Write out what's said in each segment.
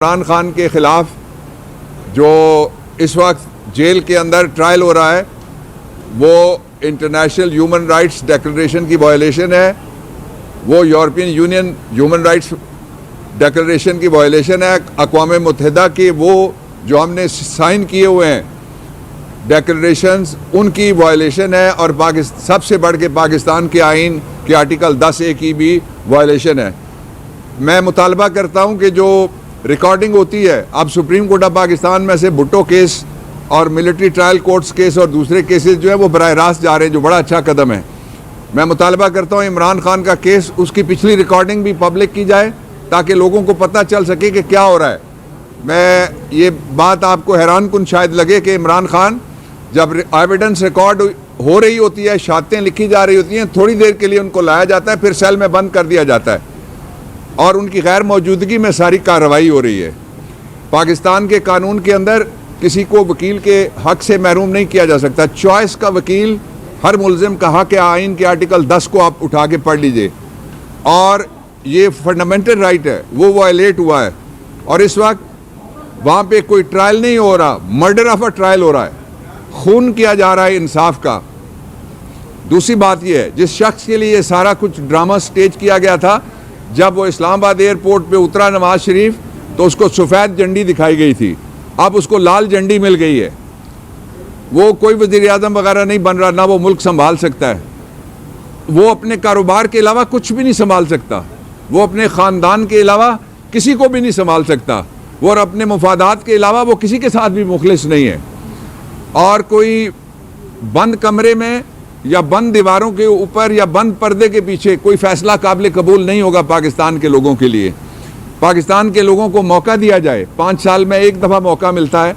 عمران خان کے خلاف جو اس وقت جیل کے اندر ٹرائل ہو رہا ہے وہ انٹرنیشنل ہیومن رائٹس ڈیکلریشن کی وائلیشن ہے، وہ European union human rights declaration کی وائلیشن ہے، اقوام متحدہ کی وہ جو ہم نے سائن کیے ہوئے ہیں ڈیکلریشنز ان کی وائلیشن ہے، اور سب سے بڑھ کے پاکستان کے آئین کے آرٹیکل 10A کی بھی وائلیشن ہے۔ میں مطالبہ کرتا ہوں کہ جو ریکارڈنگ ہوتی ہے، اب سپریم کورٹ آف پاکستان میں سے بھٹو کیس اور ملٹری ٹرائل کورٹس کیس اور دوسرے کیسز جو ہیں وہ براہ راست جا رہے ہیں، جو بڑا اچھا قدم ہے۔ میں مطالبہ کرتا ہوں عمران خان کا کیس اس کی پچھلی ریکارڈنگ بھی پبلک کی جائے تاکہ لوگوں کو پتہ چل سکے کہ کیا ہو رہا ہے۔ میں یہ بات آپ کو حیران کن شاید لگے کہ عمران خان جب ایویڈنس ریکارڈ ہو رہی ہوتی ہے، شہادتیں لکھی جا رہی ہوتی ہیں، تھوڑی دیر کے لیے ان کو لایا جاتا ہے، پھر سیل میں بند کر دیا جاتا ہے اور ان کی غیر موجودگی میں ساری کارروائی ہو رہی ہے۔ پاکستان کے قانون کے اندر کسی کو وکیل کے حق سے محروم نہیں کیا جا سکتا۔ چوائس کا وکیل ہر ملزم کا حق ہے، آئین کے آرٹیکل 10 کو آپ اٹھا کے پڑھ لیجئے، اور یہ فنڈامنٹل رائٹ ہے، وہ وائلیٹ ہوا ہے۔ اور اس وقت وہاں پہ کوئی ٹرائل نہیں ہو رہا، مرڈر آف اے ٹرائل ہو رہا ہے، خون کیا جا رہا ہے انصاف کا۔ دوسری بات یہ ہے، جس شخص کے لیے یہ سارا کچھ ڈرامہ سٹیج کیا گیا تھا، جب وہ اسلام آباد ایئرپورٹ پہ اترا نواز شریف تو اس کو سفید جھنڈی دکھائی گئی تھی، اب اس کو لال جھنڈی مل گئی ہے۔ وہ کوئی وزیر اعظم وغیرہ نہیں بن رہا، نہ وہ ملک سنبھال سکتا ہے، وہ اپنے کاروبار کے علاوہ کچھ بھی نہیں سنبھال سکتا، وہ اپنے خاندان کے علاوہ کسی کو بھی نہیں سنبھال سکتا، وہ اور اپنے مفادات کے علاوہ وہ کسی کے ساتھ بھی مخلص نہیں ہے۔ اور کوئی بند کمرے میں یا بند دیواروں کے اوپر یا بند پردے کے پیچھے کوئی فیصلہ قابل قبول نہیں ہوگا پاکستان کے لوگوں کے لیے۔ پاکستان کے لوگوں کو موقع دیا جائے، 5 سال میں ایک دفعہ موقع ملتا ہے،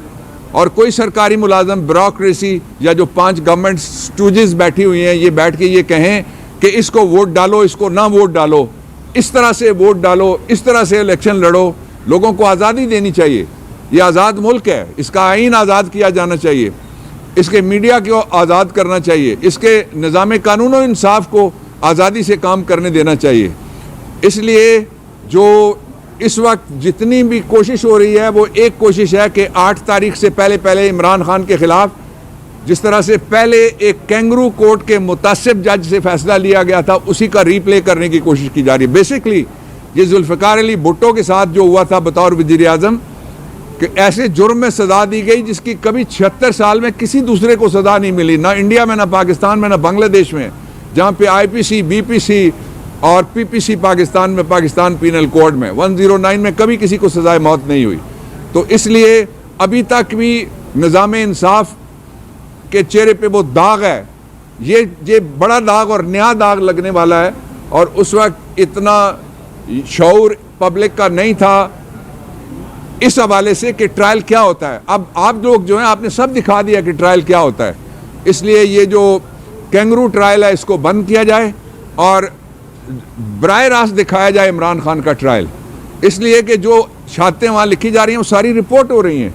اور کوئی سرکاری ملازم بیوروکریسی یا جو 5 گورنمنٹ سٹوجز بیٹھی ہوئی ہیں یہ بیٹھ کے یہ کہیں کہ اس کو ووٹ ڈالو، اس کو نہ ووٹ ڈالو، اس طرح سے ووٹ ڈالو، اس طرح سے الیکشن لڑو۔ لوگوں کو آزادی دینی چاہیے، یہ آزاد ملک ہے، اس کا آئین آزاد کیا جانا چاہیے، اس کے میڈیا کو آزاد کرنا چاہیے، اس کے نظام قانون و انصاف کو آزادی سے کام کرنے دینا چاہیے۔ اس لیے جو اس وقت جتنی بھی کوشش ہو رہی ہے وہ ایک کوشش ہے کہ 8 تاریخ سے پہلے عمران خان کے خلاف جس طرح سے پہلے ایک کینگرو کورٹ کے متعصب جج سے فیصلہ لیا گیا تھا، اسی کا ری پلے کرنے کی کوشش کی جا رہی ہے۔ بیسکلی یہ ذوالفقار علی بھٹو کے ساتھ جو ہوا تھا بطور وزیر اعظم، کہ ایسے جرم میں سزا دی گئی جس کی کبھی 76 سال میں کسی دوسرے کو سزا نہیں ملی، نہ انڈیا میں، نہ پاکستان میں، نہ بنگلہ دیش میں، جہاں پہ IPC BPC اور PPC پاکستان میں، پاکستان پینل کوڈ میں 109 میں کبھی کسی کو سزائے موت نہیں ہوئی۔ تو اس لیے ابھی تک بھی نظام انصاف کے چہرے پہ وہ داغ ہے، یہ بڑا داغ اور نیا داغ لگنے والا ہے، اور اس وقت اتنا شعور پبلک کا نہیں تھا اس حوالے سے کہ ٹرائل کیا ہوتا ہے۔ اب آپ لوگ جو ہیں آپ نے سب دکھا دیا کہ ٹرائل کیا ہوتا ہے، اس لیے یہ جو کینگرو ٹرائل ہے اس کو بند کیا جائے اور براہ راست دکھایا جائے عمران خان کا ٹرائل، اس لیے کہ جو شہادتیں وہاں لکھی جا رہی ہیں وہ ساری رپورٹ ہو رہی ہیں،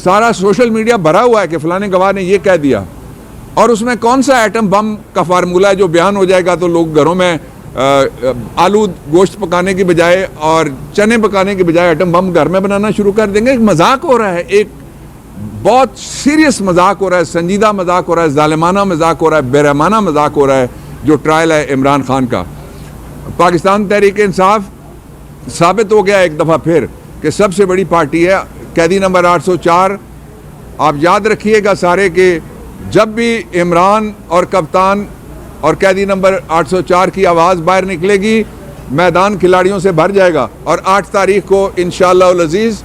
سارا سوشل میڈیا بھرا ہوا ہے کہ فلانے گواہ نے یہ کہہ دیا، اور اس میں کون سا ایٹم بم کا فارمولہ ہے جو بیان ہو جائے گا تو لوگ گھروں میں آلو گوشت پکانے کی بجائے اور چنے پکانے کی بجائے ایٹم بم گھر میں بنانا شروع کر دیں گے۔ ایک مذاق ہو رہا ہے، ایک بہت سیریس مذاق ہو رہا ہے، سنجیدہ مذاق ہو رہا ہے، ظالمانہ مذاق ہو رہا ہے، بے رحمانہ مذاق ہو رہا ہے جو ٹرائل ہے عمران خان کا۔ پاکستان تحریک انصاف ثابت ہو گیا ایک دفعہ پھر کہ سب سے بڑی پارٹی ہے۔ قیدی نمبر 804 آپ یاد رکھیے گا سارے کہ جب بھی عمران اور کپتان اور قیدی نمبر 804 کی آواز باہر نکلے گی میدان کھلاڑیوں سے بھر جائے گا، اور 8 تاریخ کو انشاءاللہ العزیز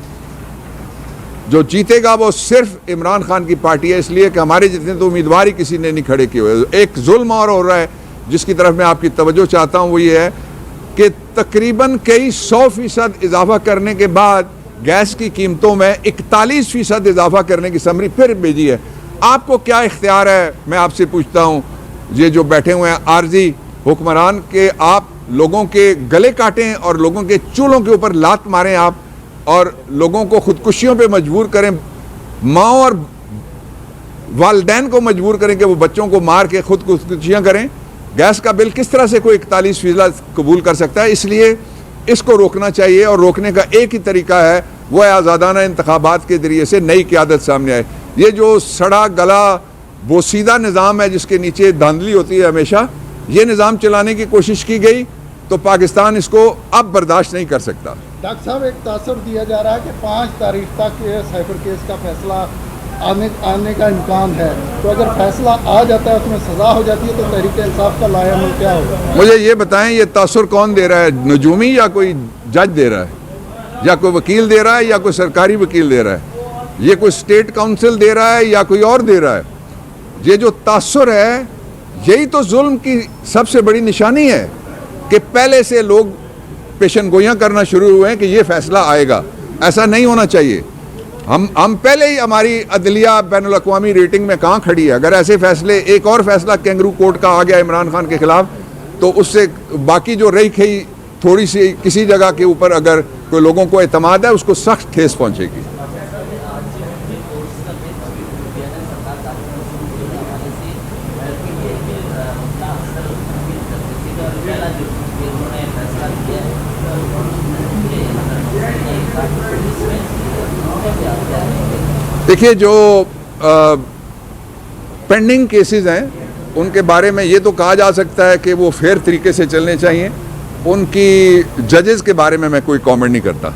جو جیتے گا وہ صرف عمران خان کی پارٹی ہے، اس لیے کہ ہمارے جتنے تو امیدوار ہی کسی نے نہیں کھڑے کیے ہوئے۔ ایک ظلم اور ہو رہا ہے جس کی طرف میں آپ کی توجہ چاہتا ہوں، وہ یہ ہے کہ تقریباً کئی 100% اضافہ کرنے کے بعد گیس کی قیمتوں میں 41% اضافہ کرنے کی سمری پھر بھیجی ہے۔ آپ کو کیا اختیار ہے، میں آپ سے پوچھتا ہوں، یہ جو بیٹھے ہوئے ہیں عارضی حکمران، کہ آپ لوگوں کے گلے کاٹیں اور لوگوں کے چولہوں کے اوپر لات ماریں آپ، اور لوگوں کو خودکشیوں پہ مجبور کریں، ماں اور والدین کو مجبور کریں کہ وہ بچوں کو مار کے خودکشیاں کریں۔ گیس کا بل کس طرح سے کوئی 41% قبول کر سکتا ہے؟ اس لیے اس کو روکنا چاہیے, اور روکنے کا ایک ہی طریقہ ہے, وہ ہے آزادانہ انتخابات کے ذریعے سے نئی قیادت سامنے آئے. یہ جو سڑا گلا بوسیدہ نظام ہے جس کے نیچے دھاندلی ہوتی ہے ہمیشہ, یہ نظام چلانے کی کوشش کی گئی تو پاکستان اس کو اب برداشت نہیں کر سکتا. ڈاکٹر صاحب ایک تاثر دیا جا رہا ہے کہ 5 تاریخ تک سائبر کیس کا فیصلہ آنے کا امکان ہے, تو اگر فیصلہ آ جاتا ہے اس میں سزا ہو جاتی ہے تو تحریک انصاف کا لائحہ عمل کیا ہوگا؟ مجھے یہ بتائیں, یہ تاثر کون دے رہا ہے, نجومی یا کوئی جج دے رہا ہے, یا کوئی وکیل دے رہا ہے, یا کوئی سرکاری وکیل دے رہا ہے, یہ کوئی اسٹیٹ کاؤنسل دے رہا ہے یا کوئی اور دے رہا ہے؟ یہ جو تاثر ہے یہی تو ظلم کی سب سے بڑی نشانی ہے کہ پہلے سے لوگ پیشن گوئیاں کرنا شروع ہوئے ہیں کہ یہ فیصلہ آئے گا. ایسا نہیں ہونا چاہیے. ہم پہلے ہی ہماری عدلیہ بین الاقوامی ریٹنگ میں کہاں کھڑی ہے. اگر ایسے فیصلے, ایک اور فیصلہ کینگرو کورٹ کا آ گیا عمران خان کے خلاف, تو اس سے باقی جو رہی کھئی تھوڑی سی کسی جگہ کے اوپر اگر کوئی لوگوں کو اعتماد ہے اس کو سخت ٹھیس پہنچے گی. دیکھیے, جو پینڈنگ کیسز ہیں ان کے بارے میں یہ تو کہا جا سکتا ہے کہ وہ فیئر طریقے سے چلنے چاہیے. ان کی ججز کے بارے میں کوئی کامنٹ نہیں کرتا.